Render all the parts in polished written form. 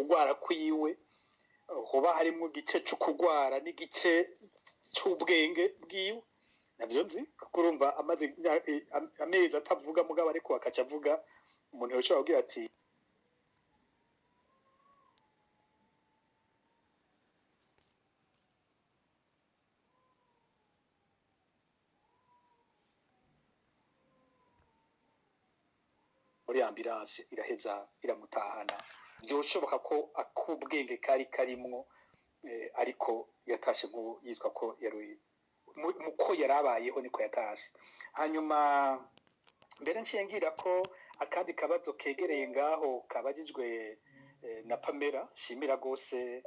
kugwara kwiwe hoba harimo igice cyo kugwara n'igice cy'ubwenge bwiwe nabyo nzi kuko urumva amaze amezi atavuga mugabo ariko akaca avuga umuntu yoshobora kugira ati muri ambulance iraheza iramutahana byoshoboka ko akubwenge kari karimwo ariko yatashe nko yitwa ko yaruye muko yarabayeho niko yatashe hanyuma mbere nshingira ko akandi kabazo kegereye ngaho kabajijwe na Pamela shimira gose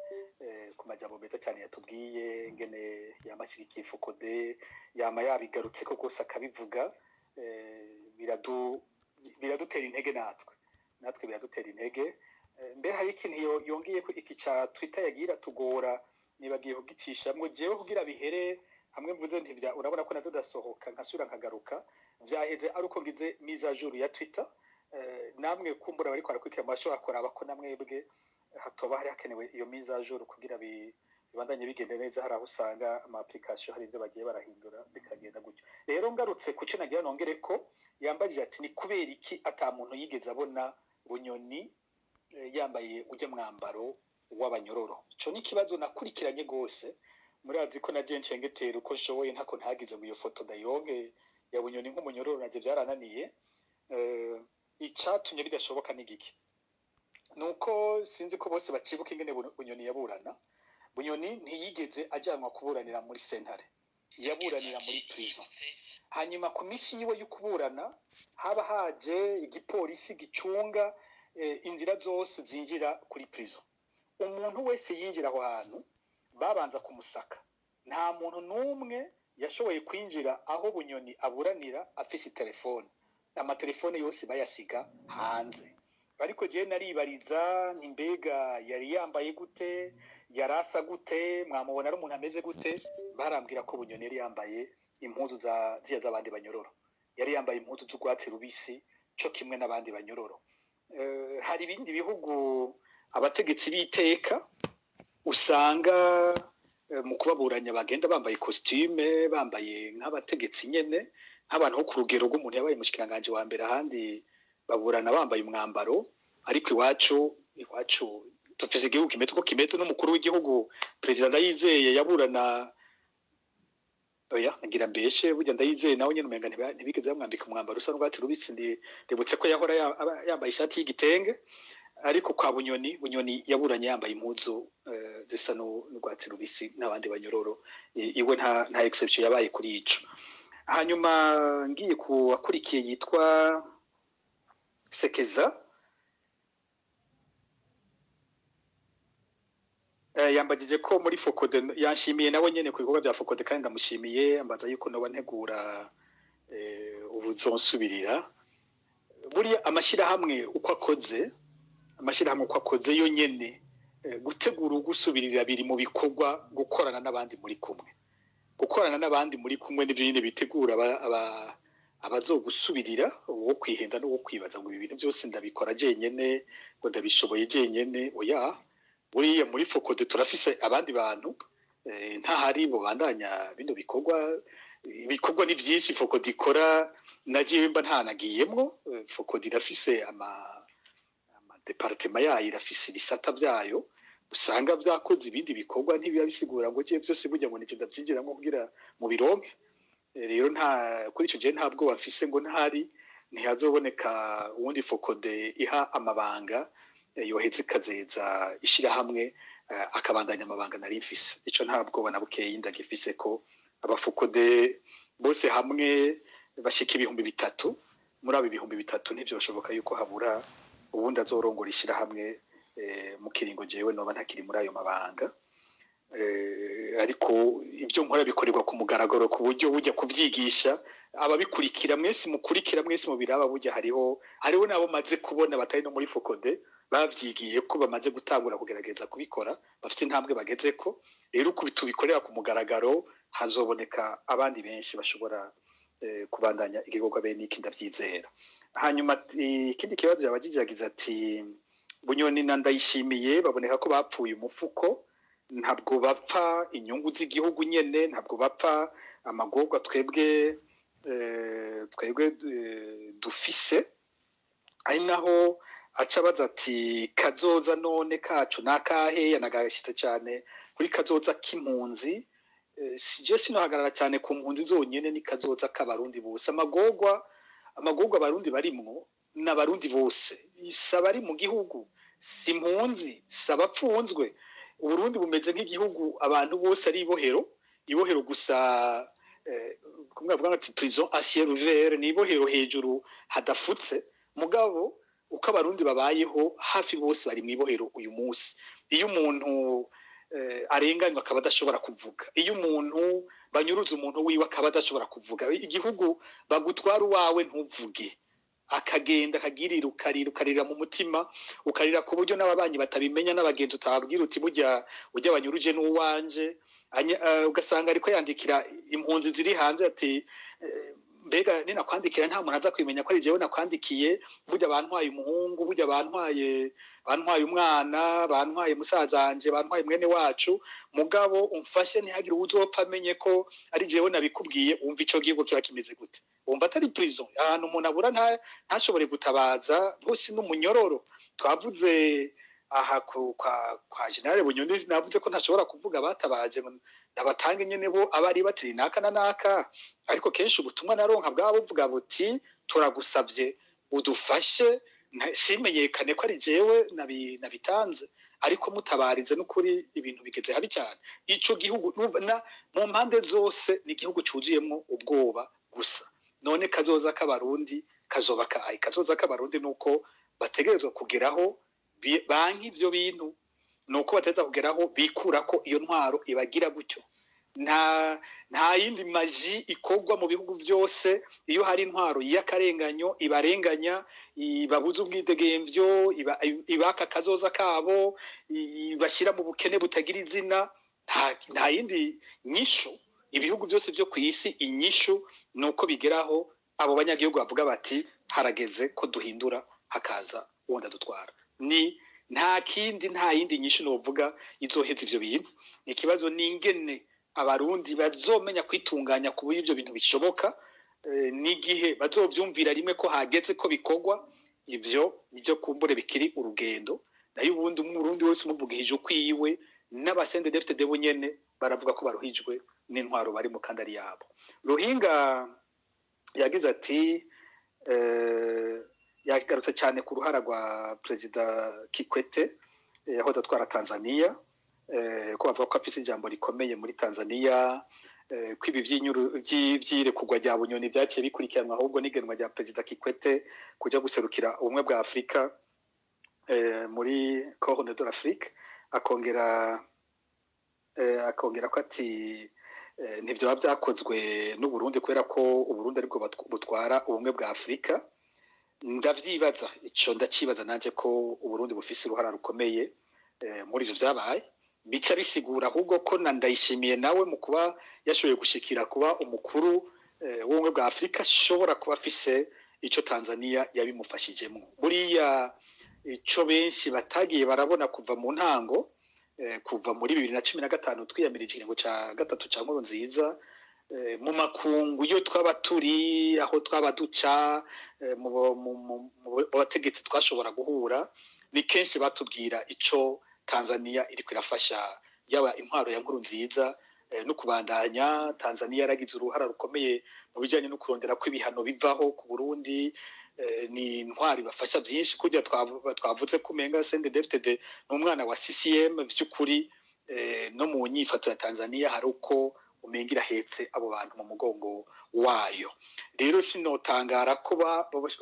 ku majambo meza cyane yatubwiye ngene yamashirikiye Fokode yama yabigarutse ko gose akabivuga biradutera intege natwe biradutera intege mbe hari ikintu yongeye ko iki ca Twitter yagira tugora nibagiye kugicishamwe jewe kugira bihere hamwe mvuze ntivya urabona ko nazo dasohoka nkasura nkagaruka vyaheze ari uko ngize mise à jour ya Twitter namwe kumbura bari kwarakwikira mashobora kuraba ko namwebwe hatoba hari hakenewe iyo mise à jour kugira bibandanye bigende neza hari aho usanga ama application hari ivyo bagiye barahindura bikagenda gutyo rero ngarutse kuco nagira nongere ko yambajije ati ni kubera iki ata muntu yigeze abona Bunyoni yambaye uje mwambaro w'abanyororo ico ni kibazo nakurikiranye gose murazi ko na Jenche ngetera uko shoboye ntako ntagize mu iyo foto dayoge ya Bunyoni nk'umunyororo naje byarananiye icatumye bidashoboka n'igiki nuko sinzi ko bose bacibuka ingene Bunyoni yaburana Bunyoni ntiyigeze ajyanwa kuburanira muri sentare yaburanira muri prison hanyuma ku misi yiwe y'ukuburana haba haje igipolisi gicunga inzira zose zinjira kuri prison umuntu wese yinjira aho hantu babanza kumusaka nta muntu numwe yashoboye kwinjira aho Bunyoni aburanira afise telefone amatelefone yose bayasiga hanze ariko je naribariza ntimbega yari yambaye gute yarasa gute mwamubona ari umuntu ameze gute barambwira ko Bunyoni yari yambaye impuzu z'abandi banyororo yari yambaye impuzu z'ugwatsi rubisi cyo kimwe n'abandi banyororo hari ibindi bihugu abategetsi biteka usanga mu kubaburanya bagenda bambaye costume bambaye nk'abategetsi nyene nk'abantu ho ku rugero rw'umuntu yabaye mushikiranganje wa mbere ahandi baburana bambaye umwambaro ariko iwacu tufise igihugu kimeze ko kimeze n'umukuru w'igihugu president Ndayizeye yaburana oya ngira mbeshe burya Ndayizeye nawe nyene umenga ntibigeze bamwambika umwambaro usa n'urwatsi rubisi ndibutse ko yahora yambaye ishati y'igitenge ariko kwa Bunyoni yaburanye yambaye impuzu zisa n'urwatsi rubisi n'abandi banyororo iwe nta exception yabaye kuri ico hanyuma ngiye ku akurikiye yitwa Sekeza yambagije ko muri Fokode yanshimiye nawe nyene ku bikorwa bya Fokode kandi ndamushimiye ambaza yuko noba ntegura ubuzonsubirira buri amashirahamwe uko akoze yo nyene gutegura ugusubirira biri mu bikorwa gukorana n'abandi muri kumwe n'ibyo nyene bitegura abazogusubirira uwo kwihenda no kwibaza ngo ibi bintu byose ndabikora jenyene ngo ndabishoboye jenyene oya buriya muri Fokode turafise abandi bantu ntahari bo bandanya bino bikorwa ni byinshi Fokode ikora nagiye mba ntanagiyemwo Fokode irafise ama departement yayo irafise ibisata byayo usanga byakoze ibindi bikorwa ntibiba bisigura ngo je byose burya ngo nigenda byinjiramo kugira mu bironke rero nta kuri ico je ntabwo bafise ngo ntahari ntihazoboneka ubundi Fokode iha amabanga yoheze kazeza ishira hamwe akabandanya amabanga nari mfise ico ntabwo banabukeye ndagifise ko abafokode bose hamwe bashika 3,000 muri abo 3,000 ntivyoshoboka yuko habura ubundi azorongora ishira hamwe mu kiringo jewe noba ntakiri muri ayo mabanga ariko ibyo nkora bikorerwa ku mugaragaro ku buryo bujya kuvyigisha ababikurikira mwese mukurikira mwese mu biraba bujya hariho nabo maze kubona batari no muri Fokode bavyigiye ko bamaze gutangura kugerageza kubikora bafite intambwe bageze ko rero kubitubikorera ku mugaragaro hazoboneka abandi benshi bashobora kubandanya igikorwa bene iki ndavyizera hanyuma ikindi kibazo yabagijagiza ati Bunyoni na Ndayishimiye baboneka ko bapfuye umufuko, ntabwo bapfa inyungu z'igihugu nyene, ntabwo bapfa amagorwa twebwe dufise. ari naho aca baza ati kazoza none kacu nakahe, yanagashitse cyane kuri kazoza k'impunzi. Sije sinohagarara cyane ku mpunzi zonyene, ni kazoza k'abarundi bose. Amagorwa abarundi barimwo n'abarundi bose, isaba ari mu gihugu, si impunzi, sabapfunzwe. Uburundi bumeze nk'igihugu abantu bose ari ibohero gusa, kumwe bavuga ati prison à ciel ouvert, ni ibohero hejuru hadafutse. Mugabo uko abarundi babayeho hafi bose bari mu ibohero uyu munsi. Iyo umuntu arenganywa akaba adashobora kuvuga, iyo umuntu banyuruza umuntu wiwe akaba adashobora kuvuga, igihugu bagutwara uwawe ntuvuge, akagenda akagirira ukarira mu mutima, ukarira ku buryo n'ababanyi batabimenya, n'abagenzi utababwira uti burya banyuruje n'uwanje. Ugasanga ariko yandikira impunzi ziri hanze ati mbega ninakwandikira nta muntu aza kwimenya ko ari jewe nakwandikiye, burya bantwaye umuhungu, burya bantwaye umwana, bantwaye musazanje, bantwaye mwene wacu, mugabo umfashe ntihagire uzopfa amenye ko ari jewe nabikubwiye. Umva ico gihugu kiba kimeze gute? Umva atari prison, ahantu umuntu abura ntashobore gutabaza, bose n'umunyororo. Twavuze aha kwa General Bunyoni, navuze ko ntashobora kuvuga batabaje nabatange nyene bo abari batiri naka na naka, ariko kenshi ubutumwa naronka bwabo buvuga buti turagusavye udufashe, simenyekane ko ari jewe nabitanze, ariko mutabarize n'ukuri ibintu bigeze habi cyane. Ico gihugu mu mpande zose ni igihugu cuzuyemwo ubwoba gusa. None kazoza k'abarundi kazoba kahe? Kazoza k'abarundi nuko bategerezwa kugeraho banki ivyo bintu, nuko bateza kugeraho bikurako iyo ntwaro ibagira gutyo. Nta yindi maji ikorwa mu bihugu byose. Iyo hari intwaro y'akarenganyo ibarenganya, ibabuza ubwidegemvyo, ibaka kazoza kabo, ibashira mu bukene butagira izina, nta yindi nyishu. Ibihugu byose byo kw'isi inyishu nuko bigeraho abo banyagihugu bavuga bati harageze ko duhindura, hakaza wonda dutwara. Nta yindi nyishu novuga izoheza ivyo bintu. Ikibazo ni ingene abarundi bazomenya kwitunganya ku buryo ivyo bintu bishoboka, n'igihe bazovyumvira rimwe ko hageze ko bikorwa. Ivyo nivyo kumbure bikiri urugendo. Nayo ubundi umurundi wese umuvugije ukwiwe, n'abasende defite de bunyene baravuga ko baruhijwe n'intwaro bari mu kandari yabo. Ruhinga yagize ati yagarutse cyane ku ruhara rwa Perezida Kikwete yahoze atwara Tanzania, ko bavuga ko afise ijambo rikomeye muri Tanzania, ko ibi vy'irekugwa rya Bunyoni vyaciye bikurikiranwa ahubwo n'igenwa rya Perezida Kikwete kuja guserukira ubumwe bwa Afrika muri Corne de l'Afrique. Akongera ko ati ntivyo vyakozwe n'Uburundi kubera ko Uburundi aribwo butwara ubumwe bwa Afrika. Ndavyibaza, ico ndacibaza nanje ko Uburundi bufise uruhara rukomeye muri ivyo vyabaye. Bica bisigura ahubwo ko na Ndayishimiye nawe mu kuba yashoboye gushikira kuba umukuru w'ubumwe bwa Afrika ashobora kuba afise ico Tanzania yabimufashijemo. Buriya ico benshi batagiye barabona kuva mu ntango, kuva muri 2015 twiyamirije ikiringo ca gatatu ca Nkurunziza, mu makungu yo twaba turi aho twaba duca, mu bategetsi twashobora guhura, ni kenshi batubwira ico Tanzania iriko irafasha yaba intwaro ya Nkurunziza no kubandanya. Tanzania yaragize uruhara rukomeye mu bijanye no kurondera ko ibihano bivaho ku Burundi, ni intwari bafasha byinshi. Kujya twavuze kumenga CNDD-FDD n'umwana wa CCM, vy'ukuri no mu nyifato ya Tanzania hari uko umenga irahetse abo bantu mu mugongo wayo. Rero sinotangara ko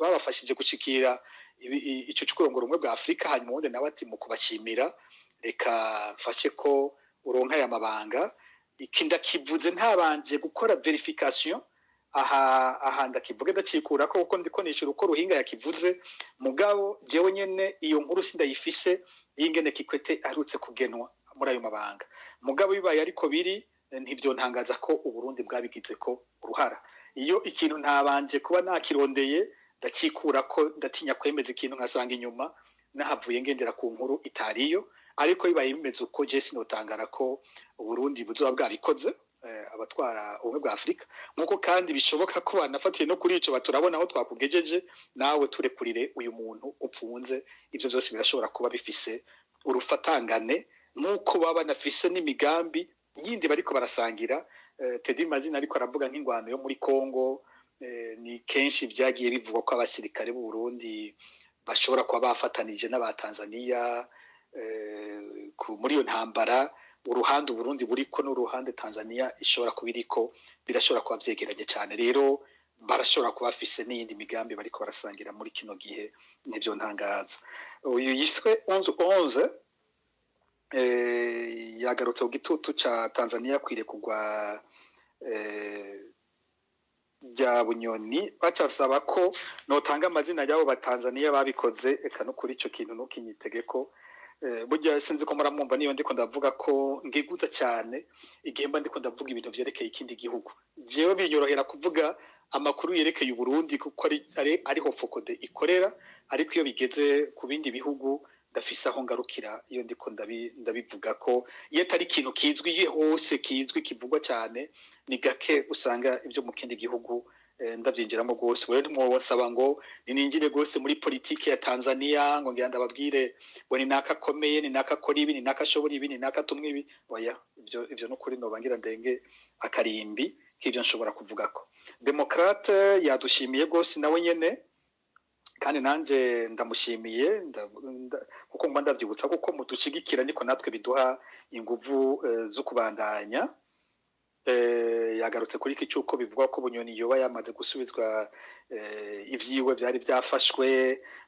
babafashije gushikira ico cy'ukurongora ubumwe bwa Afrika. Hanyuma ubundi nawe ati mu kubashimira, reka mfashe ko uronka aya mabanga. Iki ndakivuze ntabanje gukora verification, aha ndakivuge ndacikura ko uko ndiko nishura uko Ruhinga yakivuze. Mugabo jewe nyene iyo nkuru sindayifise y'ingene Kikwete arutse kugenwa muri ayo mabanga. Mugabo bibaye ariko biri, ntivyo ntangaza ko Uburundi bwabigize ko uruhara. Iyo ikintu ntabanje kuba nakirondeye ndacikura ko ndatinya kwemeza ikintu nkasanga inyuma nahavuye ngendera ku nkuru itariyo ariko bibaye bimeze uko Jesse notangara ko Burundi buzoba bwabikoze abatwara ubumwe bwa Afrika nkuko kandi bishoboka ko banafatiye no kuri ico baturabona aho twakugejeje nawe turekurire uyu muntu upfunze ivyo byose birashobora kuba bifise urufatangane nkuko baba banafise n'imigambi yindi bariko barasangira Teddy Mazina ariko aravuga nk'ingwano yo muri Kongo ni kenshi byagiye bivugwa ko abasirikare b'u Burundi bashobora kuba bafatanije n'abatanzania muri iyo ntambara uruhande Burundi buriko n'uruhande Tanzania ishobora kubiriko birashobora kuba vyegeranye cyane rero barashobora kuba bafise n'iyindi migambi bariko barasangira muri kino gihe n'ivyo ntangaza uyu yiswe 11 yagarutse ku gitutu ca Tanzania kwire kugwa bya Bunyoni bacasaba ko notanga amazina y'abo batanzania babikoze eka no kuri ico kintu nukinyitegeko burya sinzi ko muramwumva niyo ndiko ndavuga ko ngiguza cyane igihemba ndiko ndavuga ibintu vyerekeye ikindi gihugu jewe binyorohera kuvuga amakuru yerekeye Burundi kuko ariho Fokode ikorera ariko iyo bigeze ku bindi bihugu ndafise aho ngarukira iyo ndiko ndabivuga ko iyo atari ikintu kizwi hose kizwi kivugwa cyane ni gake usanga ibyo mu kindi gihugu ndabyinjiramo gose rero ntimwosaba ngo ninjire gose muri politiki ya Tanzania ngo ngira ndababwire ngo ni nakakomeye ni nakakora ibi ni nakashobora ibi ni nakatumwe ibi oya ivyo no kuri no bangira ndenge akarimbi k'ivyo nshobora kuvuga ko Demokrate yadushimiye gose nawe nyene kandi nanje ndamushimiye kuko mba ndavyibutsa kuko mudushigikira niko natwe biduha inguvu zo kubandanya yagarutse kuri iki cyuko bivuga ko Bunyoni yoba yamaze gusubizwa ivyiwe byari byafashwe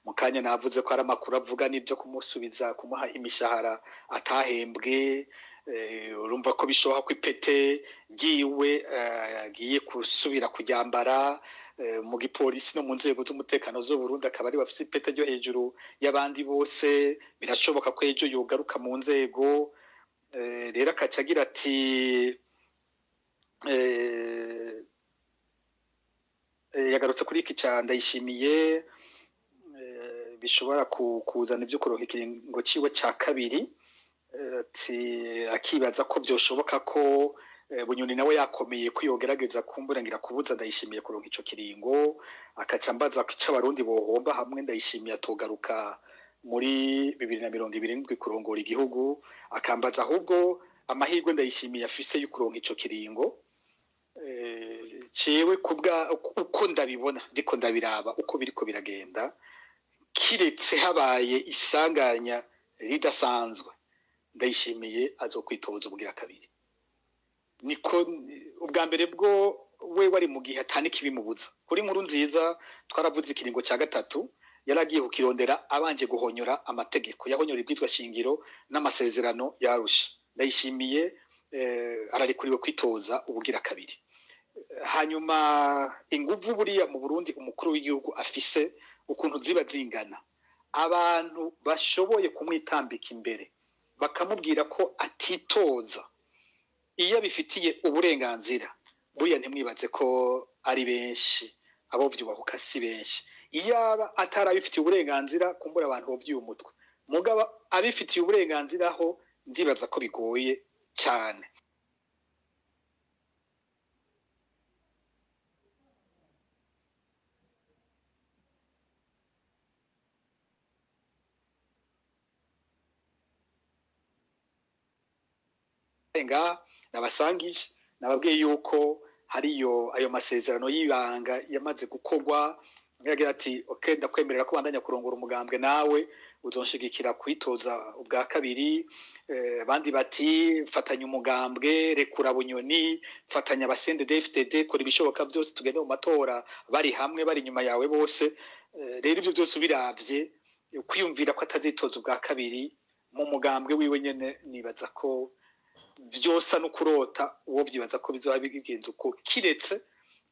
mu kanya navuze ko ari amakuru avuga nibyo kumusubiza kumuha imishahara atahembwe urumva ko bishoboka ko ipete giwe agiye kusubira kujyambara mu gipolisi no mu nzego z'umutekano zo Burundi akaba ari bafite ipete ryo hejuru y'abandi bose birashoboka ko ejo yogaruka mu nzego rero akacagira ati yagarutse kuri iki cyane ndayishimiye bishobora kuzana ibyo kuroha ikiringo ciwe ca kabiri akibaza ko byoshoboka ko Bunyoni nawe yakomeye kwiyogerageza kumburangira kubuza ndayishimiye kuronka ico kiringo akacambaza ko c'abarundi bohomba hamwe ndayishimiye atogaruka muri 2027 kurongora igihugu akambaza ahubwo amahirwe ndayishimiye afise yo kuronka ico kiringo cewe kubwa uko ndabibona ndiko ndabiraba uko biriko biragenda kiretse habaye isanganya ridasanzwe ndayishimiye azokwitoza ubugira kabiri niko ubwa mbere bwo we wari mu gihe atani kibimubuza kuri nkuru nziza twaravuze ikiringo cya gatatu yaragiye kukirondera abanje guhonyora amategeko yahonyora ibwitwa shingiro n'amasezerano yarusha ndayishimiye ararikuriwe kwitoza ubugira kabiri hanyuma inguvu buriya mu Burundi umukuru w'igihugu afise ukuntu ziba zingana abantu bashoboye kumwitambika imbere bakamubwira ko atitoza iyo bifitiye uburenganzira buriya ntimwibaze ko ari benshi abo vyubahuka si benshi iyo atarabifitiye uburenganzira kumbura abantu bovyuye umutwe mugaba abifitiye uburenganzira ho ndibaza ko bigoye cyane nabasangije nababwiye yuko hariyo ayo masezerano y'ibanga yamaze gukorwa yagira ati okay ndakwemerera ko bandanya kurongora umugambwe nawe uzonshigikira kwitoza ubwa kabiri abandi bati fatanya umugambwe rekura Bunyoni fatanya abasende DFTD kora ibishoboka byose tugende mu matora bari hamwe bari nyuma yawe bose rero ibyo byose biravye kwiyumvira ko atazitoza ubwa kabiri mu mugambwe wiwe nyene nibaza ko vyose no kurota uwo byibaza ko bizoba bigenze uko kiretse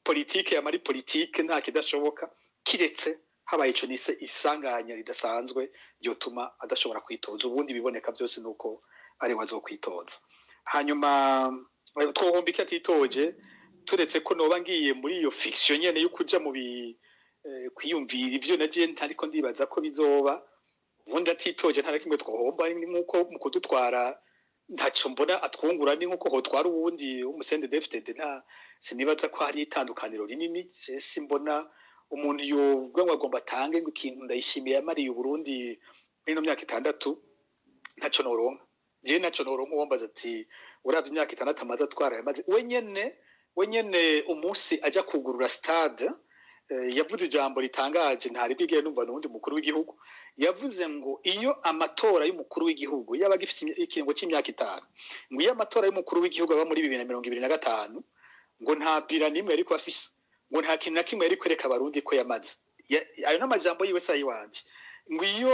politike ya mari politike nta kidashoboka kiretse habaye ico nise isanganya ridasanzwe yotuma adashobora kwitoza ubundi biboneka byose nuko ari wazo kwitoza hanyuma twohomba iki atitoje turetse ko noba ngiye muri iyo fiction nyene yo kuja mu kwiyumvira ivyo naje ntariko ndibaza ko bizoba ubundi atitoje nta kimwe twohomba ni nkuko mu kudutwara ntacyo mbona atwungura ni nkuko hotwara ubundi umusende DFDD nta sinibaza ko hari itandukaniro rinini si mbona umuntu yovuga ngo agomba atange ngo ikintu ndayishimiye amariye Burundi muri no myaka 6 ntacyo noronka je ntacyo noronka wambaza ati uravye imyaka 6 amaze atwara yamaze wenyene umunsi aja kugurura stade yavuze ijambo ritangaje ntari bwigeye numva n'undi mukuru w'igihugu yavuze ngo iyo amatora y'umukuru w'igihugu yaba gifite ikingo cy'imyaka 5 ngo iyo amatora y'umukuru w'igihugu aba muri 2025 ngo nta bira nimwe ariko afise ngo nta kintu nakimwe ari kwereka abarundi ko yamaze ayo n'amajambo yiwe sayi wanje ngo iyo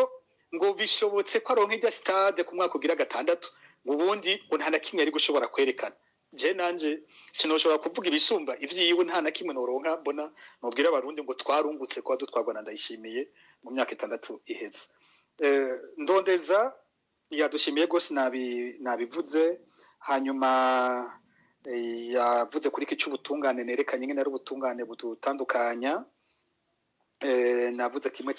ngo bishobotse ko aronka ijya stade ku mwaka ugira 6 ngo ubundi ngo nta nakimwe ari gushobora kwerekana je nanje sinoshobora kuvuga ibisumba ivyiwe nta nakimwe noronka mbona nobwira abarundi ngo twarungutse kwa dutwarwa na Ndayishimiye mu myaka 6 iheze ndondeza yadushimiye gose nabivuze hanyuma yavuze kuri iki cy'ubutungane nerekanye ngene ari ubutungane budutandukanya navuze kimwe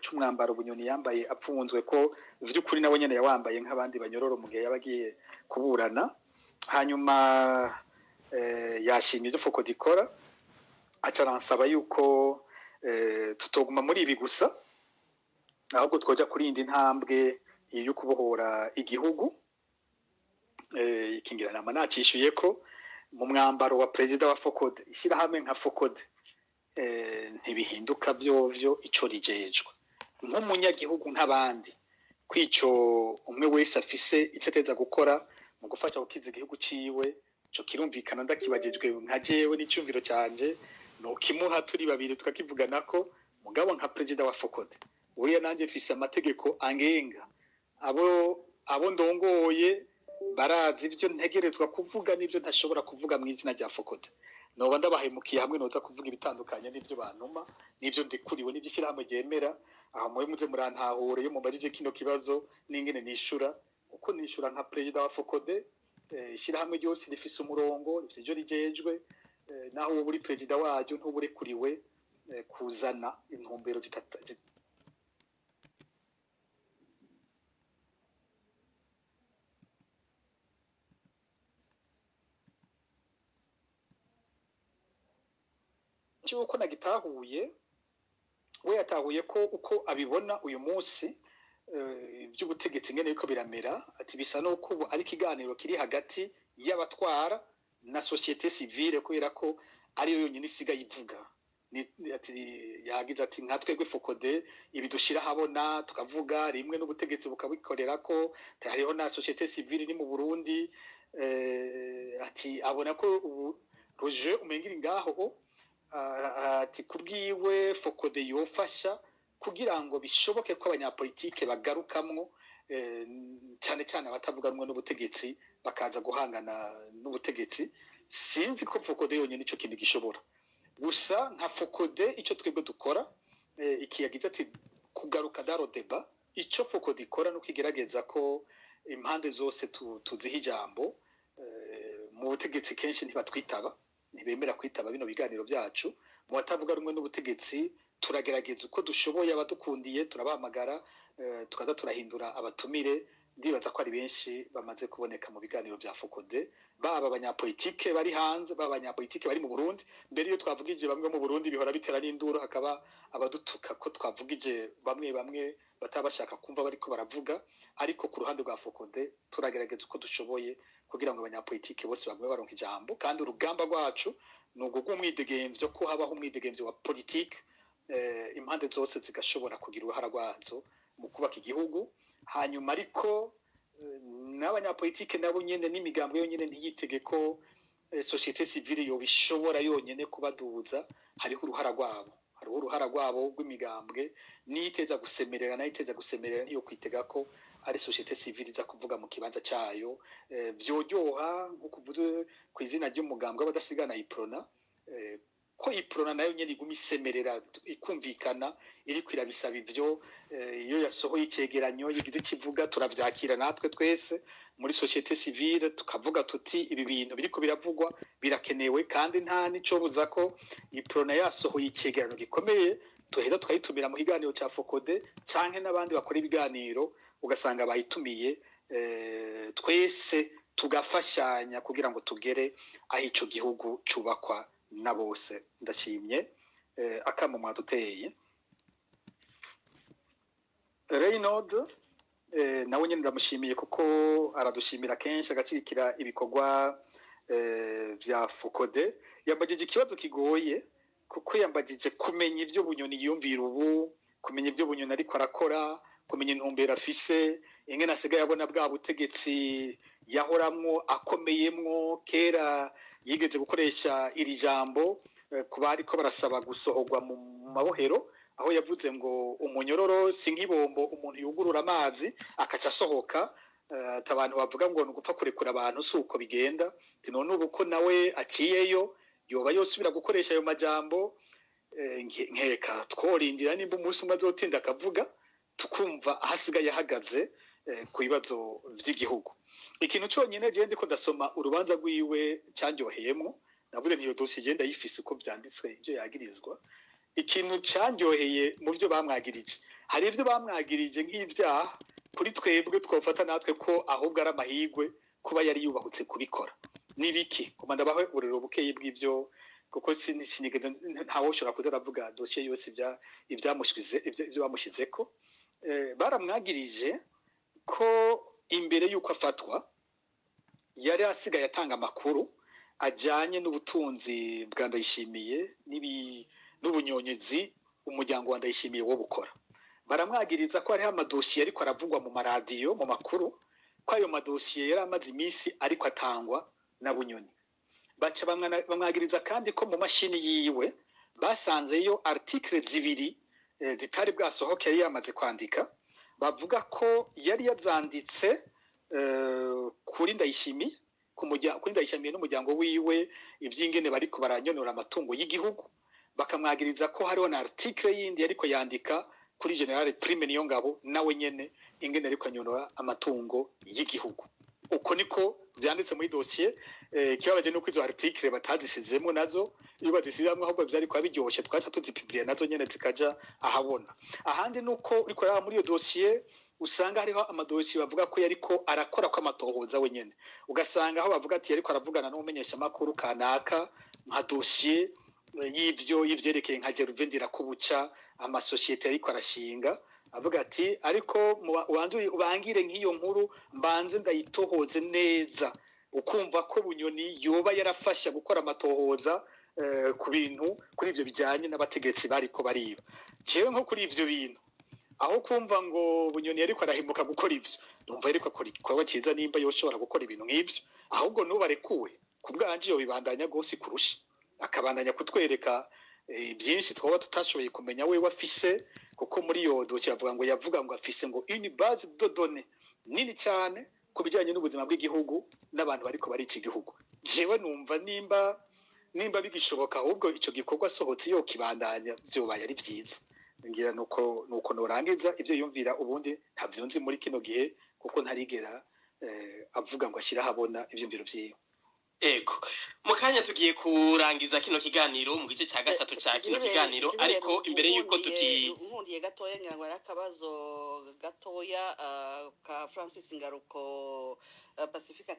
cy'umwambaro Bunyoni yambaye apfunzwe ko vy'ukuri nawe nyene yawambaye nk'abandi banyororo mu gihe yabagiye kuburana hanyuma yashimye dufoko dikora acaransaba yuko tutoguma muri ibi gusa ahubwo twoja kuri indi ntambwe yo kubohora igihugu ikingira nama nacishuye ko mu mwambaro wa president wa Fokode ishira hamwe nka Fokode ntibihinduka byovyo ico rijejwe nk'umunyagihugu nk'abandi kwico umwe wese afise iceteza gukora mu gufasha gukiza igihugu ciwe cyo kirumvikana ndakibagejwe nka jewe n'icumviro cyanje no kimuha turi babiri tukakivugana ko mugabo nka president wa Fokode uriya nanje mfise amategeko angenga abo ndongoye barazi ibyo ntegerezwa kuvuga n'ibyo ntashobora kuvuga mu izina rya Fokode noba ndabahemukiye hamwe noza kuvuga ibitandukanye n'ibyo bantuma n'ibyo ndikuriwe n'ibyo shirahamwe ryemera aho mwe muze murantahure yo mubajije kino kibazo n'ingene nishura uko nishura nka president wa Fokode ishirahamwe ryose rifise umurongo rifise ivyo rijejwe naho uwo buri president waryo ntuburekuriwe kuzana intumbero cyuko nagitahuye we yatahuye ko uko abibona uyu munsi by'ubutegetsi ngene yuko biramera ati bisa no kubo ari kiganiro kiri hagati y'abatwara na societe civile kubera ko ari yo yonyine isiga yivuga ati yagize ati nkatwegwe Fokode ibidushira habona tukavuga rimwe n'ubutegetsi bukabikorera ko hariho na societe civile ni mu Burundi ati abona ko ubu roje umengiri ngaho ati kubwiwe Fokode yofasha kugira ngo bishoboke ko abanyapolitike bagarukamwo cyane cyane abatavuganwe n'ubutegetsi bakaza guhangana n'ubutegetsi sinzi ko Fokode yonyine ico kintu gishobora gusa nka Fokode ico twebwe dukora iki yagize ati kugaruka daro deba ico Fokode ikora no kigerageza ko impande zose tuziha ijambo mu butegetsi kenshi ntibatwitaba ntibemera kwitaba bino biganiro byacu mu batavuga rumwe n'ubutegetsi turagerageza uko dushoboye abadukundiye turabahamagara tukaza turahindura abatumire ndibaza ko ari benshi bamaze kuboneka mu biganiro bya Fokode baba abanyapolitike bari hanze baba abanyapolitike bari mu Burundi mbere iyo twavugije bamwe mu Burundi bihora bitera n'induru hakaba abadutuka ko twavugije bamwe batabashaka kumva bariko baravuga ariko ku ruhande rwa Fokode turagerageza uko dushoboye kugira ngo abanyapolitike bose bamwe baronka ijambo kandi urugamba rwacu nugo gw'umwidegemvyo ko habaho umwidegemvyo wa politique impande zose zigashobora kugira uruhara rwazo mu kubaka igihugu hanyuma ariko n'abanyapolitike nabo nyene n'imigambo yonyene ntiyitege ko societe civile yo bishobora yonyene kubaduza hariho uruhara rwabo rw'imigambwe niteza gusemerera niyo kwitega ko ari societe civile iza kuvuga mu kibanza cyayo vyojyoha nko kuvuze ku izina ry'umugambwe abadasigana iprona ko iprona nayo nyene iguma isemerera ikumvikana iri kwirabisaba ivyo iyo yasohoye icegeranyo yigize kivuga turavyakira natwe twese muri societe civile tukavuga tuti ibi bintu biriko biravugwa birakenewe kandi nta nico buza ko iprona yasohoye icegeranyo gikomeye tuheza tukayitumira mu kiganiro cya Fokode canke n'abandi bakora ibiganiro ugasanga bayitumiye twese tugafashanya kugira ngo tugere aho ico gihugu cubakwa na bose. Ndashimye akamo mwaduteye. Reynold nawe nyine ndamushimiye kuko aradushimira kenshi agacikira ibikorwa vya Fokode. Yambagije ikibazo kigoye kuko yambagije kumenya ibyo Bunyoni yumvira ubu, kumenya ibyo Bunyoni ariko arakora, kumenya intumbero afise, ingene asigaye abona bwa butegetsi yahoramwo akomeyemwo. Kera yigeze gukoresha iri jambo ku bariko barasaba gusohorwa mu mabohero, aho yavuze ngo umunyororo si nk'ibombo umuntu yugurura amazi akaca asohoka. Abantu bavuga ngo nugupfa kurekura abantu suko bigenda. None ubu ko nawe aciyeyo yoba yosubira gukoresha ayo majambo, nkeka tworindira nimba umunsi umwe azotinda akavuga tukumva ahasigaye ahagaze ku bibazo vy'igihugu. Ikintu cyonyine je ndiko ndasoma urubanza rwiwe cyanjoheyemo, navuze ntiyo dossier je ndayifise uko vyanditswe ivyo yagirizwa. Ikintu cyanjoheye mu byo bamwagirije, hari ivyo bamwagirije nk'ivyaha kuri twebwe twofata natwe ko ahubwo ari amahigwe kuba yari yubahutse kubikora. Nibiki komanda bawe urero bukeye bw'ivyo, kuko sinigeze ntawo ushobora kudaravuga dossier yose ivyamushize ivyo bamushizeko. Baramwagirije ko imbere yuko afatwa yari asigaye atanga amakuru ajanye n'ubutunzi bwa Ndayishimiye n'ubunyonyezi umuryango wa Ndayishimiye wo bukora. Baramwagiriza ko hariho amadosiye ariko aravugwa mu maradiyo mu makuru, ko ayo madosiye yari amaze iminsi ariko atangwa na Bunyoni. Baca bamwagiriza kandi ko mu mashini yiwe basanzeyo article zibiri zitari bwasohoke yari yamaze kwandika, bavuga ko yari yazanditse kuri Ndayishimiye kuri Ndayishimiye n'umuryango wiwe ivy'ingene bariko baranyonora amatungo y'igihugu. Bakamwagiriza ko hariho na article yindi yariko yandika kuri General Prime Niyongabo nawe nyene ingene ariko anyonora amatungo y'igihugu. Uko niko byanditse muri dossier. Kibabaje nuko izo article batazisizemo nazo, iyo bazisizamwe ahubwo byari kwa biryoshe twaca tuzipublier nazo nyene zikaja ahabona. Ahandi nuko uriko raba muri iyo dossier usanga hariho amadosiye bavuga ko yariko arakora kwa matohoza wenyene, ugasanga aho bavuga ati yariko aravugana n'umumenyesha makuru kanaka nka dossier y'ivyerekeye nka Gervais Ndirakubuca amasosiyete yariko arashinga, avuga ati ariko ubangire nk'iyo nkuru mbanze ndayitohoze neza, ukumva ko Bunyoni yoba yarafasha gukora amatohoza ku bintu kuri ivyo bijanye n'abategetsi bariko bariba. Jewe nko kuri ivyo bintu aho kumva ngo Bunyoni yariko arahimuka gukora ivyo, numva yariko akora igikorwa ciza nimba yoshobora gukora ibintu nk'ivyo, ahubwo nubarekuwe kubwanje yo bibandanya gose kurusha, akabandanya kutwereka byinshi twaba tutashoboye kumenya we wafise. Kuko muri yo dossier yavuga ngo afise ngo une base de données nini cyane ku bijyanye n'ubuzima bw'igihugu n'abantu bariko barica igihugu. Jewe numva nimba bigishoboka ahubwo ico gikorwa sohotse yo kibandanya vyobaye ari vyiza. Ngira nuko norangiza ivyo yumvira ubundi ntavyo nzi muri kino gihe kuko ntarigera avuga ngo ashira habona ivyumviro vyiwe. Ego mukanya tugiye kurangiza kino kiganiro mu gice cya gatatu cya kino kiganiro, ariko imbere yuko nkundiye gatoya ngira ngo ari akabazo gatoya ka Francis Ngaruko Pacifica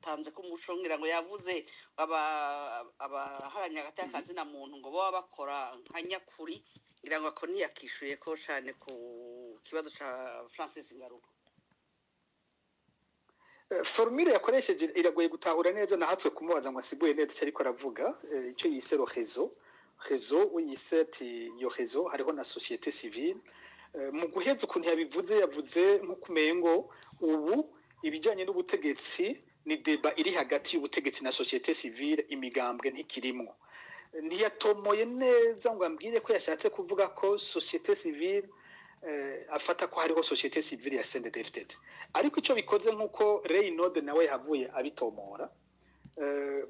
tanze ko umuco ngira ngo yavuze abaharanya hagati y'akazi na muntu ngo baba bakora nka nyakuri, ngira ngo akoni yakishuye ko cyane ku kibazo ca Francis Ngaruko. Formule yakoresheje iragoye gutahura neza, nahatswe kumubaza ngo asiguye neza icyo ariko aravuga. Icyo yise réseau uyise ati yo réseau hariho na société civile. Mu guheza ukuntu yavuze nk'ukumengo ubu ibijyanye n'ubutegetsi ni deba iri hagati y'ubutegetsi na société civile, imigambwe ntikirimo. Ntiyatomoye neza ngo ambwire ko yashatse kuvuga ko société civile afata ko hariho société civile ya CNDD-FDD, ariko ico bikoze nkuko Reynold nawe yavuye abitomora.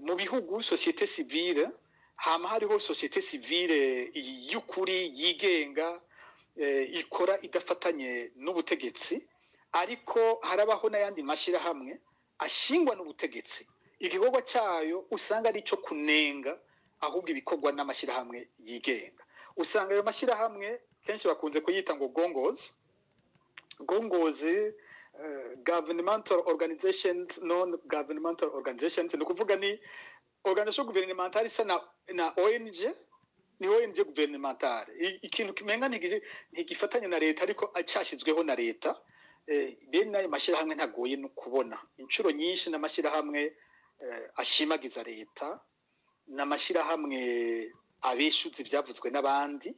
Mu bihugu société civile hama hariho société civile y'ukuri yigenga, ikora idafatanye n'ubutegetsi, ariko harabaho n'ayandi mashira hamwe ashingwa n'ubutegetsi, igikorwa cyayo usanga ari cyo kunenga ahubwo ibikorwa n'amashira hamwe yigenga. usanga ayo mashyirahamwe kenshi bakunze kuyita ngo gongozi governmental organizations non governmental organizations ni ukuvuga ni organisation gouvernementale isa na ONG ni ONG gouvernementale ikintu kimenga ntigifatanya na leta ariko acashizweho na leta bene ayo mashyirahamwe ntagoye no kubona inshuro nyinshi n'amashyirahamwe ashimagiza leta n'amashyirahamwe abeshuzi byavuzwe n'abandi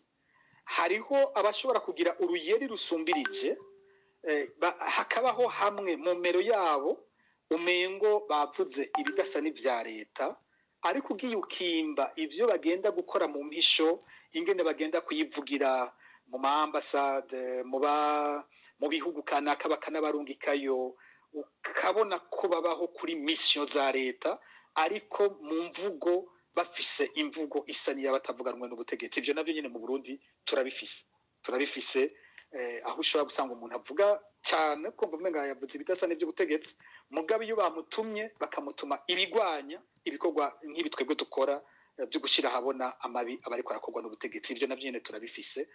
hariho abashobora kugira uruyeri rusumbirije hakabaho hamwe mu mero yabo umengo bavuze ibidasa n'ivya leta ariko ugiye ukimba ivyo bagenda gukora mu mpisho ingene bagenda kuyivugira mu maambasade mu bihugu kanaka bakanabarungikayo ukabona ko babaho kuri mission za leta ariko mu mvugo bafise imvugo isa niya batavuganwe n'ubutegetsi ivyo navyo nyene mu Burundi turabifise aho ushobora gusanga umuntu avuga cyane ko mvumenga yavuze ibidasa n'by'ubutegetsi mugabe iyo bamutumye bakamutuma ibigwanya ibikorwa nk'ibi twebwe dukora byo gushira habona amabi abari kwarakorwa n'ubutegetsi ivyo navyo nyene turabifise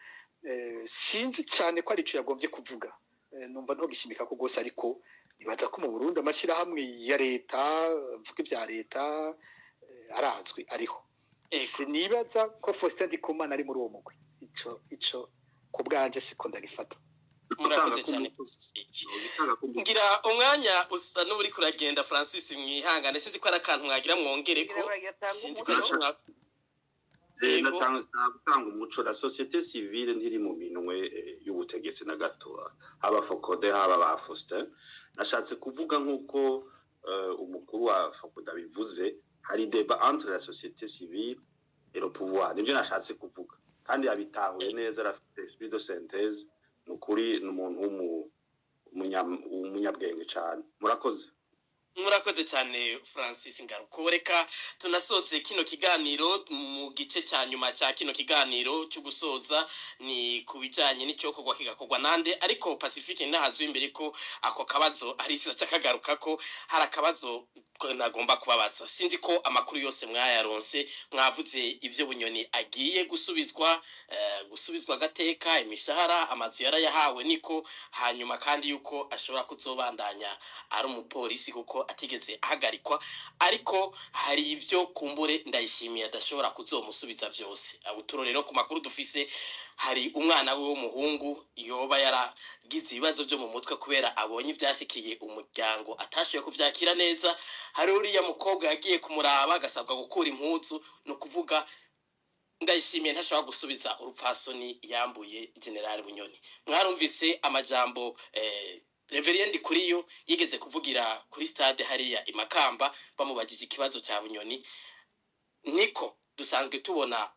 sinzi cyane ko ari ico yagombye kuvuga numva ntogishimika ko gose ariko nibaza ko mu Burundi amashirahamwe ya leta mvuga ibya leta arazwi ariho sinibaza ko Faustin Ndikumana ari muri uwo mugwi ico kubwanje siko ndagifata murakoze cyane ngira umwanya usa n'uri kuragenda Francis mwihangane sinzi ko ari akantu mwagira mwongere ko sinzi ko natanga umuco la société civile ntiri mu minwe y'ubutegetsi na gato haba Focode haba ba Faustin nashatse kuvuga nkuko umukuru wa Focode bivuze hari débat entre la société civile et le pouvoir nivyo nashatse kuvuga kandi yabitahuye neza rafite esprit de synthèse nukuri n'umuntu umunyabwenge cyane murakoze cyane Francis Ngaruko reka tunasoze kino kiganiro mu gice cya nyuma cya kino kiganiro cyo gusoza ni kubijanye n'icyokorwa kigakorwa nande ariko Pacifique nahazo imbere ko ako kabazo ari sisa cyakagaruka ko hari akabazo nagomba kubabaza sinzi ko amakuru yose mwayaronse mwavuze ivyo Bunyoni agiye gusubizwa gateka imishahara amazu yarayahawe niko hanyuma kandi yuko ashobora kuzobandanya ari umupolisi kuko atigeze ahagarikwa ariko hari ivyo kumbure ndayishimiye adashobora kuzomusubiza byose abuturorero ku makuru dufise hari umwana we w'umuhungu yoba yaragize ibibazo byo mu mutwe kubera abonye ivyashikiye umuryango atashoye kuvyakira neza hari uriya mukobwa yagiye kumuraba gasabwa gukura impuzu no kuvuga ndayishimiye ntashobora gusubiza urupfasoni yambuye General Bunyoni mwarumvise amajambo Reverend Kuriyo yigeze kuvugira kuri stade hariya Imakamba bamubajije ikibazo cya Bunyoni niko dusanzwe tubona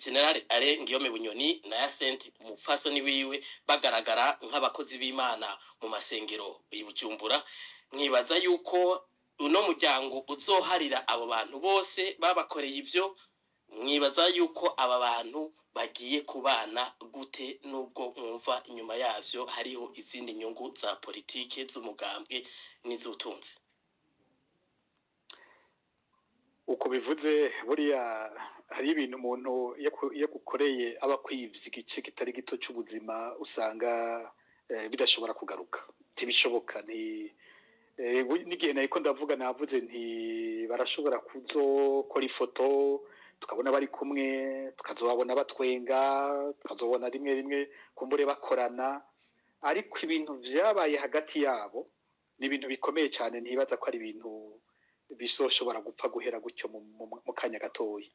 General Ngiyome Bunyoni na Yasente umufasoni wiwe bagaragara nk'abakozi b'Imana mu masengero y'Ibujumbura mwibaza yuko uno muryango uzoharira abo bantu bose babakoreye ivyo mwibaza yuko aba bantu bagiye kubana gute nubwo mwumva inyuma yavyo hariho izindi nyungu za politike z'umugambwe n'izutunzi uko bivuze buriya hari ibintu umuntu yagukoreye aba kwivye igice kitari gito cy'ubuzima usanga bidashobora kugaruka tibishoboka n'igihe nariko ndavuga navuze nti barashobora kuzokora ifoto tukabona bari kumwe tukazobabona batwenga tukazobona rimwe kumbure bakorana ariko ibintu vyabaye hagati yabo ni ibintu bikomeye cyane ntibaza ko ari ibintu bisoshobora gupfa guhera gutyo mu kanya gatoyi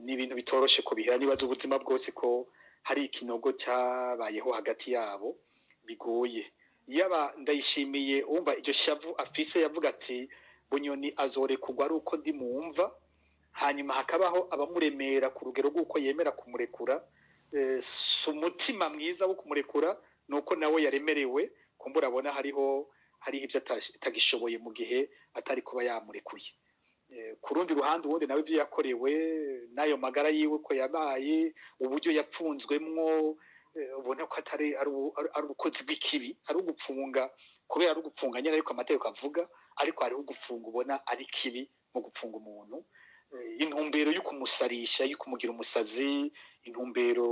ni ibintu bitoroshe ko bihera nibaza ubuzima bwose ko hari ikinogo cyabayeho hagati yabo bigoye yaba ndayishimiye umva iryo shavu afise yavuga ati Bunyoni azorekurwa ari uko ndi mumva hanyuma hakabaho abamuremera ku rugero rw'uko yemera kumurekura umutima mwiza wo kumurekura nuko nawe yaremerewe kumbura abona hariho ibyo atagishoboye mu gihe atari kuba yamurekuye ku rundi ruhande ubundi nawe ibyo yakorewe n'ayo magara yiwe ko yabaye uburyo yapfunzwemwo ubona ko atari ari ubukozi bw'ikibi ari ugupfunga kubera ari ugupfunga nyine ariko amategeko avuga ariko hariho ugupfunga ubona ari kibi mu gupfunga umuntu intumbero yo kumusarisha yo kumugira umusazi intumbero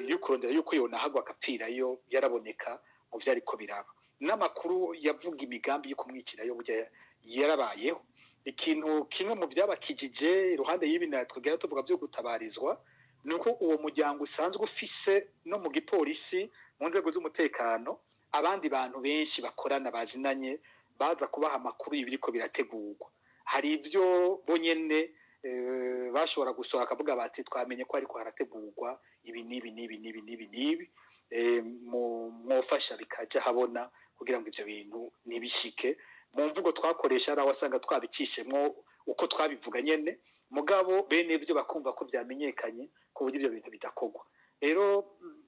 yo kurondera yuko yonahagwa akapfirayo yaraboneka mu vyariko biraba n'amakuru yavuga imigambi yo kumwicirayo burya yarabayeho ikintu kimwe mu byabakijije iruhande y'ibi natwegera tuvuga byo gutabarizwa nuko uwo muryango usanzwe ufise no mu gipolisi mu nzego z'umutekano abandi bantu benshi bakorana bazinanye baza kubaha amakuru y'ibiriko birategurwa hari ibyo bonyene bashobora gusohoka akavuga bati twamenye ko ariko harategurwa ibi nibi mufasha bikaja habona kugira ngo ivyo bintu nibishike mu mvugo twakoresha ari wasanga twabicishemwo uko twabivuga nyene mugabo bene ibyo bakumva ko byamenyekanye ko buryo ibyo bintu bidakogwa rero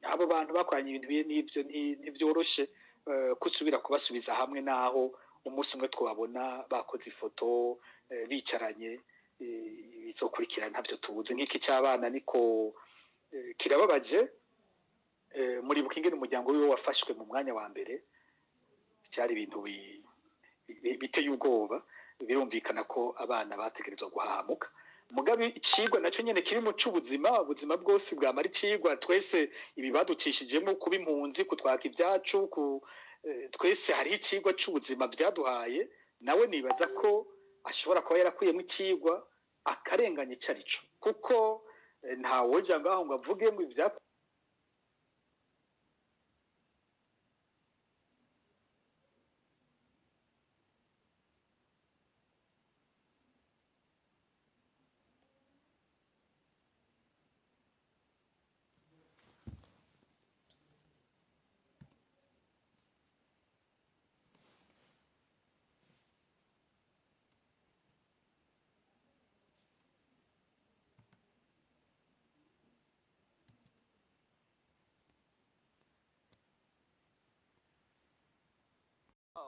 abo bantu bakoranye ibintu n'ibyo ntibyoroshe kusubira kubasubiza hamwe naho umunsi umwe twabona bakoze ifoto bicaranye bizokurikira ntavyo tubuze nk'iki cy'abana niko kirababaje muri bukingene umuryango wiwe wafashwe mu mwanya wa mbere cyari ibintu biteye ubwoba birumvikana ko abana bategerezwa guhamuka mugabe icigwa naco nyene kiri mu c'ubuzima ubuzima bwose bwamara icigwa twese ibibaducishijemo kuba impunzi kutwaka ibyacu twese hari icigwa c'ubuzima byaduhaye nawe nibaza ko ashobora kuba yarakuyemo icigwa akarenganya icarico kuko ntawe ngaho ngo avuge ngo ibya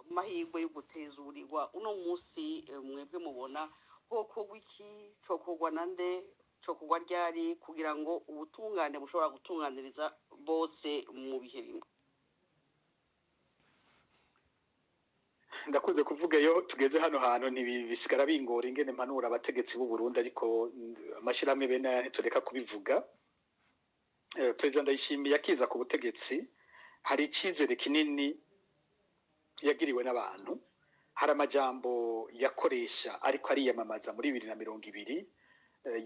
mahirwe yo gutezurirwa uno munsi mwebwe mubona hoko wiki cokogwa nande cokogwa ryari kugira ngo ubutungane bushobora gutunganiriza bose mu bihe bimwe ndakunze kuvuga yo tugeze hano hantu ntibisigara bingora ingene mpanura abategetsi b'u Burundi ariko amashiramwe bene ntitureka kubivuga President Ndayishimiye yakiza ku butegetsi hari icizere kinini yagiriwe n'abantu hari amajambo yakoresha ariko ariyamamaza muri 2020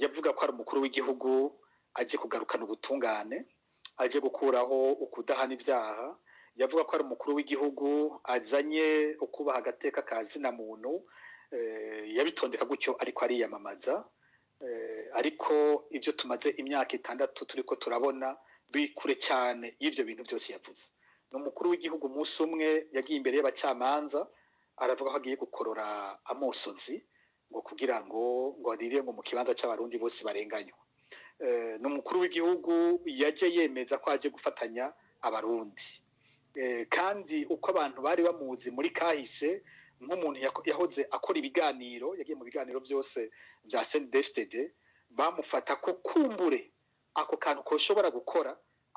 yavuga ko ari umukuru w'igihugu aje kugarukana ubutungane aje gukuraho ukudahana ibyaha yavuga ko ari umukuru w'igihugu azanye ukubaha agateka kazina muntu yabitondeka gutyo ariko ariyamamaza ariko ibyo tumaze imyaka 6 turiko turabona bikure cyane y'ivyo bintu byose yavuze n'umukuru w'igihugu umunsi umwe yagiye imbere y'abacamanza aravuga ko agiye gukorora amosozi ngo kugira ngo arire ngo mu kibanza c'abarundi bose barenganywa n'umukuru w'igihugu yaje yemeza ko aje gufatanya abarundi kandi uko abantu bari bamuzi muri kahise nk'umuntu yahoze akora ibiganiro yagiye mu biganiro byose bya CNDD-FDD bamufata ko kumbure ako kantu ko shobora gukora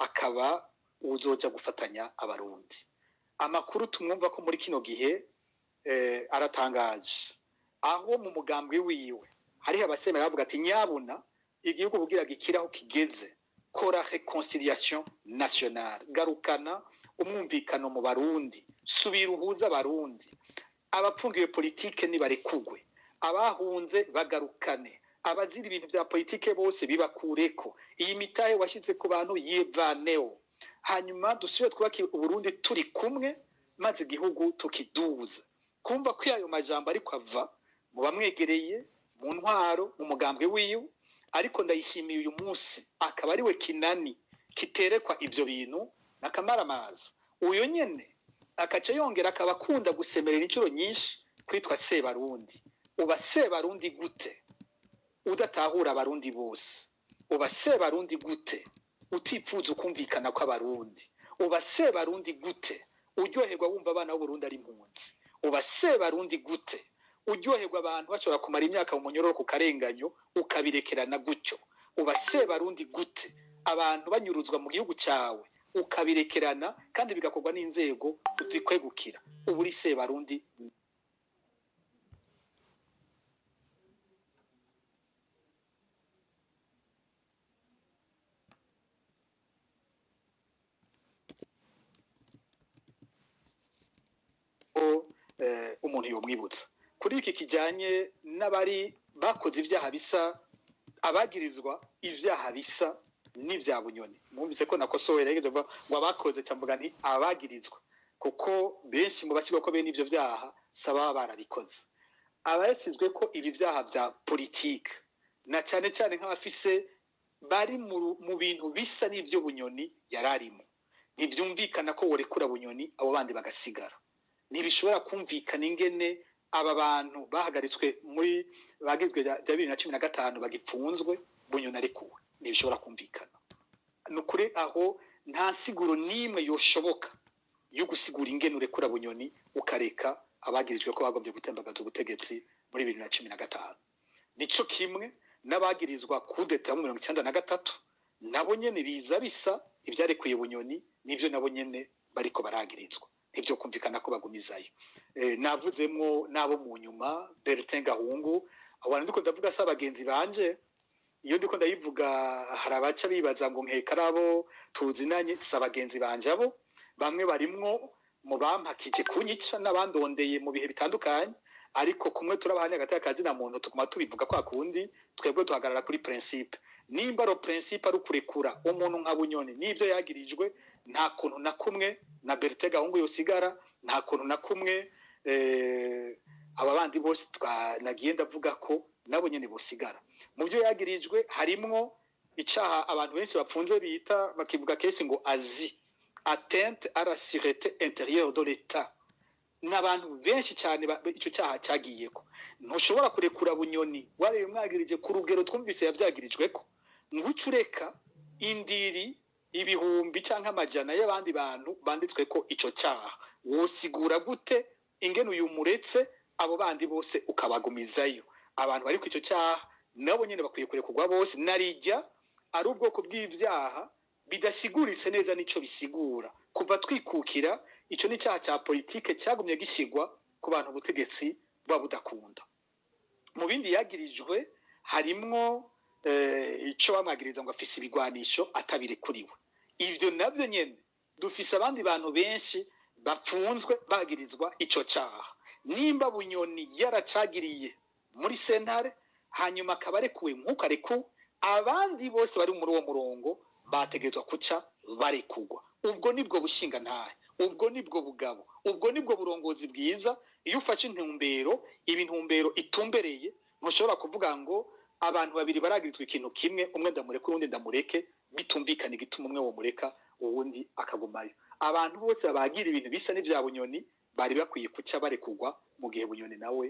akaba uzoja gufatanya abarundi amakuru tumwumva ko muri kino gihe aratangaje aho mu mugambwe wiwe hari abasemera bavuga ati nyabuna igihugu bugira gikiraho kigeze kora reconciliation nationale garukana umwumvikano mu barundi subira uhuza abarundi abapfungiwe politike nibarekugwe abahunze bagarukane abazira ibintu bya politike bose bibakureko iyi mitahe washize ku bantu yivaneo hanyuma dusubire twubake Uburundi turi kumwe maze igihugu tukiduza kumva ko ayo majambo ariko ava mu bamwegereye mu ntwaro mu mugambwe wiwe ariko ndayishimiye uyu munsi akaba ari we kinani kiterekwa ivyo bintu nakamaramaza uyo nyene akaca yongera akaba akunda gusemerera inshuro nyinshi kwitwa Sebarundi uba Sebarundi gute udatahura abarundi bose uba Sebarundi gute utipfuza ukumvikana ko abarundi uba Sebarundi gute uryoherwa wumva abana b'Uburundi ari impunzi uba Sebarundi gute uryoherwa abantu bashobora kumara imyaka mu munyororo ku karenganyo ukabirekerana gutyo uba Sebarundi gute abantu banyuruzwa mu gihugu cyawe ukabirekerana kandi bigakorwa n'inzego utikwegukira ubu uri Sebarundi umuntu yomwibutsa kuri iki kijyanye n'abari bakoze ibyaha bisa abagirizwa ibyaha bisa n'ibya bunyoni mwumvise ko nakosowe rege ngo abakoze cyamvuga nti abagirizwa kuko benshi mu bakirwa ko bene ivyo byaha saba barabikoze abayasizwe ko ibi byaha bya politike na cyane cyane nk'abafise bari mu bintu bisa n'ivyo bunyoni yararimo ntibyumvikana ko worekura bunyoni abo bandi bagasigara ntibishobora kumvikana ingene aba bantu bahagaritswe muri bagizwe bya 2015 bagipfunzwe bunyoni arikuwe ntibishobora kumvikana nukuri aho nta siguro nimwe yoshoboka yo gusigura ingene urekura bunyoni ukareka abagirijwe ko bagombye gutembagaza ubutegetsi muri 2015 nico kimwe n'abagirizwa kudeta mu 1993 nabo nyene biza bisa ivyarekuye bunyoni nivyo nabo nyene bariko baragirizwa ivyo kumvikana ko bagumizayo navuzemwo nabo mu nyuma Bertin Gahungu abantu ndiko ndavuga sa bagenzi banje iyo ndiko ndayivuga hari abaca bibaza ngo nkekarabo tuzinanye sa bagenzi banje abo bamwe barimwo mu bampakije kunyica n'abandondeye mu bihe bitandukanye ariko kumwe turabahanye hagati y'akazi na muntu tukuma tubivuga kwa kundi twebwe duhagarara kuri principe nimba ro principe ari kurekura umuntu nka bunyoni nivyo yagirijwe nta kuntu na kumwe na Bertin Gahungu yosigara nta kuntu na kumwe ababandi bose nagiye ndavuga ko nabo nyene bosigara mu byo yagirijwe harimwo icaha abantu benshi bapfunze bita bakivuga kesi ngo azi atteinte à la sûreté intérieure de l'État n'abantu benshi cyane ico cyaha cyagiyeko ntushobora kurekura bunyoni wari mwagirije ku rugero twumvise yavyagirijwe ko ngucureka indiri ibihumbi canke amajana y'abandi bantu banditswe ko ico cyaha wosigura gute ingene uyu muretse abo bandi bose ukabagumizayo abantu bari ku ico cyaha nabo nyene bakwiye kurekurwa bose narijya ari ubwoko bw'ivyaha bidasiguritse neza nico bisigura kuva twikukira ico ni cyaha cya politike cyagumye gishigwa ku bantu ubutegetsi babudakunda mu bindi yagirijwe harimwo ico bamwagiriza ngo afise ibigwanisho atabirekuriwe ivyo navyo nyene dufise abandi bantu benshi bapfunzwe bagirizwa ico cyaha nimba bunyoni yaracagiriye muri sentare hanyuma akabarekuwe nk'uko areku abandi bose bari muri uwo murongo bategetswe kuca barekugwa ubwo nibwo bushinga ntahe ubwo nibwo bugabo ubwo nibwo burongozi bwiza iyo ufashe intumbero itumbereye ntushobora kuvuga ngo abantu babiri baragirizwa ikintu kimwe umwe ndamureka urundi ndamureke bitumvikana igituma umwe wo mureka uwundi akagumayo abantu bose bagira ibintu bisa n'ivya bunyoni bari bakwiye kuca barekugwa mu gihe bunyoni nawe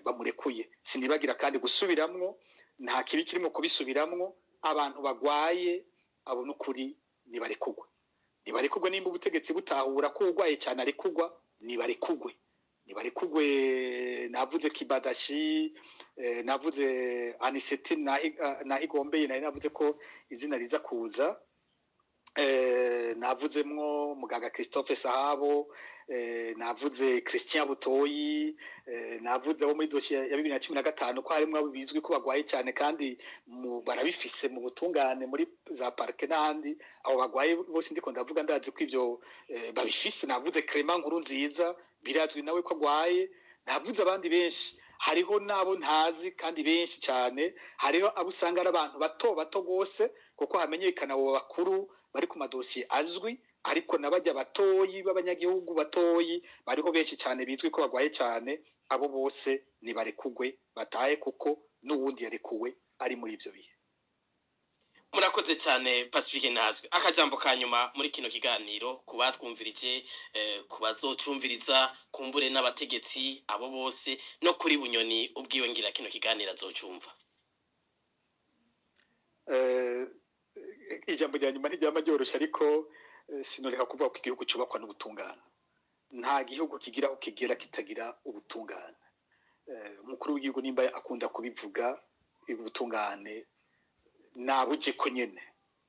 bamurekuye sinibagira kandi gusubiramwo nta kibi kirimo kubisubiramwo abantu bagwaye abo n'ukuri nibarekugwe nimba ubutegetsi butahura ko urwaye cyane arekugwa nibarekugwe navuze Kibadashi navuze Anisete nahigombeye navuze ko izina riza kuza navuzemwo Mugaga Christophe Sahabo navuze Christian Butoyi navuze abo muri dossier ya 2015 ko harimo abo bizwi ko bagwaye cyane kandi barabifise mu butungane muri za parke n'andi abo bagwaye bose ndiko ndavuga ndazi ko ivyo babifise navuze Clement Nkuru nziza birazwi nawe ko agwaye navuze abandi benshi hariho nabo ntazi kandi benshi cyane hariho abo usanga ari abantu bato gose kuko hamenyekana abo bakuru bari ku madosiye azwi ariko nabajya batoyi b'abanyagihugu batoyi bariho benshi cyane bizwi ko bagwaye cyane abo bose nibarekugwe bataye kuko n'uwundi yarekuwe ari muri ivyo bihe murakoze cyane Pacifique Nazwe akajambo kanyuma muri kino kiganiro kubatwumvirije kubazocumviriza kumbure n'abategetsi abo bose no kuri bunyoni ubwiwe ngira kino kiganiro azocumva ijambo rya nyuma ntiryama ryoroshe ariko sinoreka kuvuga ko igihugu cyubakwa n'ubutungane nta gihugu kigira aho kigera kitagira ubutungane umukuru w'igihugu nimba akunda kubivuga ubutungane nabuje ko nyene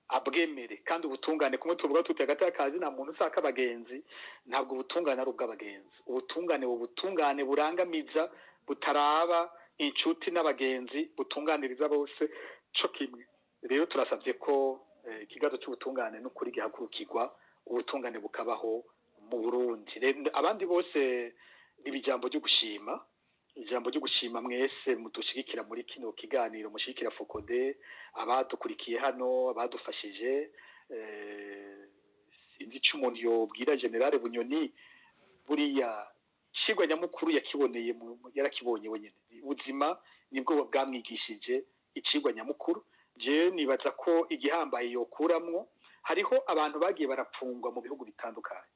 abwemere kandi ubutungane kumwe tuvuga tuti hagati y'akazi na muntu usaka abagenzi ntabwo ubutungane ari ubw'abagenzi ubutungane burangamiza butaraba inshuti n'abagenzi butunganiriza bose co kimwe rero turasabye ko ikigazo cy'ubutungane n'ukuri gihagurukirwa ubutungane bukabaho mu Burundi abandi bose ijambo ryo gushima, ijambo ryo gushima mwese mudushigikira muri kino kiganiro, mushigikira Focode, abadukurikiye hano, abadufashije. Sinzi icyo umuntu yobwira General Bunyoni, buriya cigwa nyamukuru yarakibonye wenyine. Ubuzima nibwo bwamwigishije icigwa nyamukuru. Je nibaza ko igihambaye yokuramwo, hariho abantu bagiye barapfungwa mu bihugu bitandukanye,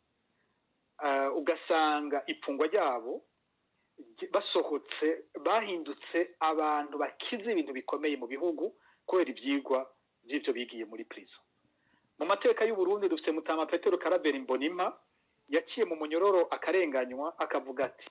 ugasanga ipfungwa ryabo basohotse bahindutse abantu bakize ibintu bikomeye mu bihugu kubera ivyigwa vy'ivyo bigiye muri prison. Mu mateka y'u Burundi dufite Mutama Petero Karaveri Mbonimpa yaciye mu munyororo akarenganywa, akavuga ati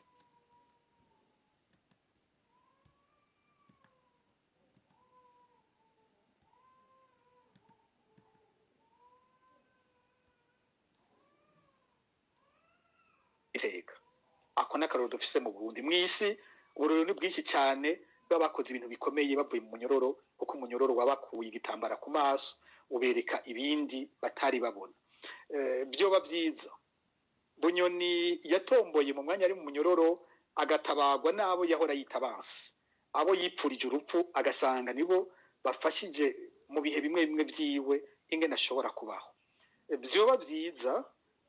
iteka. Ako n'akaroro dufise mu Burundi. Mw'isi ubururu ni bwinshi cyane bw'abakoze ibintu bikomeye bavuye mu munyororo, kuko umunyororo wabakuye igitambara ku maso ubereka ibindi batari babona. Byoba byiza Bunyoni yatomboye mu mwanya ari mu munyororo, agatabagwa n'abo yahora yitabanse, abo yipfurije urupfu, agasanga nibo bafashije mu bihe bimwe bimwe vyiwe ingene ashobora kubaho. Byoba byiza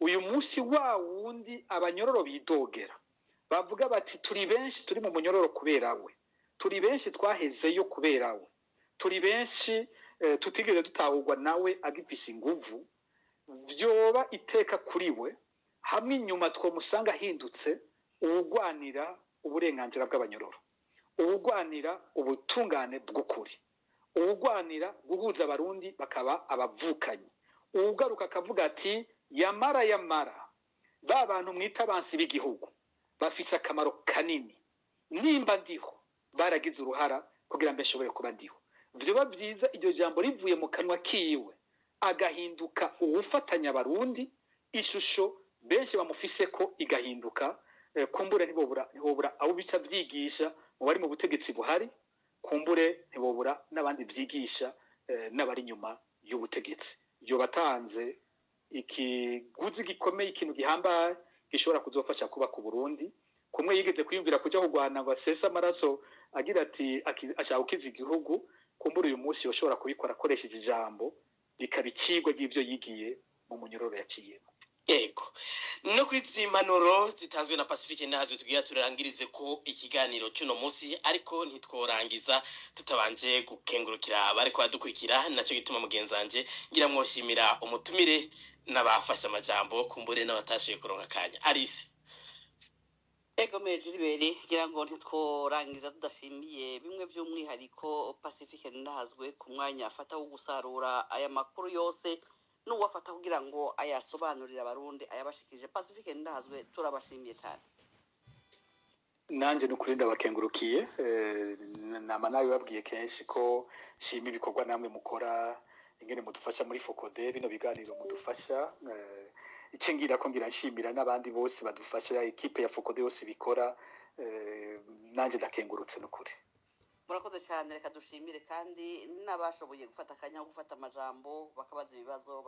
uyu munsi wa wundi abanyororo bidogera, bavuga bati turi benshi turi mu munyororo kubera we, turi benshi twahezeyo kubera we, turi benshi tutigeze dutahurwa nawe agifise inguvu. Vyoba iteka kuri we, hamwe inyuma twomusanga ahindutse uwugwanira uburenganzira bw'abanyororo, uwugwanira ubutungane bw'ukuri, uwugwanira guhuza abarundi bakaba abavukanyi, uwugaruka akavuga ati yamara ba bantu mwita abansi b'igihugu bafise akamaro kanini, nimba ndiho baragize uruhara kugira mbe nshobore kuba ndiho. Vyoba byiza iryo jambo rivuye mu kanwa kiwe agahinduka uwufatanya abarundi, ishusho benshi bamufise ko igahinduka. Kumbure ntibobura abo bica vyigisha mu bari mu butegetsi buhari, kumbure ntibobura n'abandi vyigisha n'abari nyuma y'ubutegetsi. Yo batanze ikiguzi gikomeye, ikintu gihambaye gishobora kuzofasha kuba ku Burundi. Kumwe yigeze kwiyumvira kuja kugwana ngo asese amaraso agira ati ashaka gukiza igihugu, kumbura uyu munsi yoshobora kubikora akoresheje ijambo rikabicigwa ry'ivyo yigiye mu munyororo yaciyemo. Yego, no kuri izi mpanuro zitanzwe na Pacifique Nahazwe tugira turangirize ko ikiganiro cy'uno munsi, ariko ntitworangiza tutabanje gukengurukira abari kwadukurikira. Naco gituma mugenzanje ngira mwoshimira umutumire n'abafasha amajambo, kumbure n'abatashoboye kuronka kanya. Alice Ego meje ribere ngira ngo ntitworangiza tudashimiye bimwe by'umwihariko Pacifique Nahazwe ku mwanya afata wo gusarura aya makuru yose n'uwafata kugira ngo ayasobanurira abarundi ayabashikije. Pacifique Nahazwe turabashimiye cyane. Nanje n'ukuri ndabakengurukiye, nama nawe babwiye kenshi ko shima ibikorwa namwe mukora, ingene mudufasha muri Focode, bino biganiro mudufasha. Ice ngira ko ngira nshimira n'abandi bose badufasha, equipe ya Focode yose bikora. Nanje ndakengurutse n'ukuri. Murakoze cyane, reka dushimire kandi n'abashoboye gufata akanya gufata amajambo bakabaza ibibazo.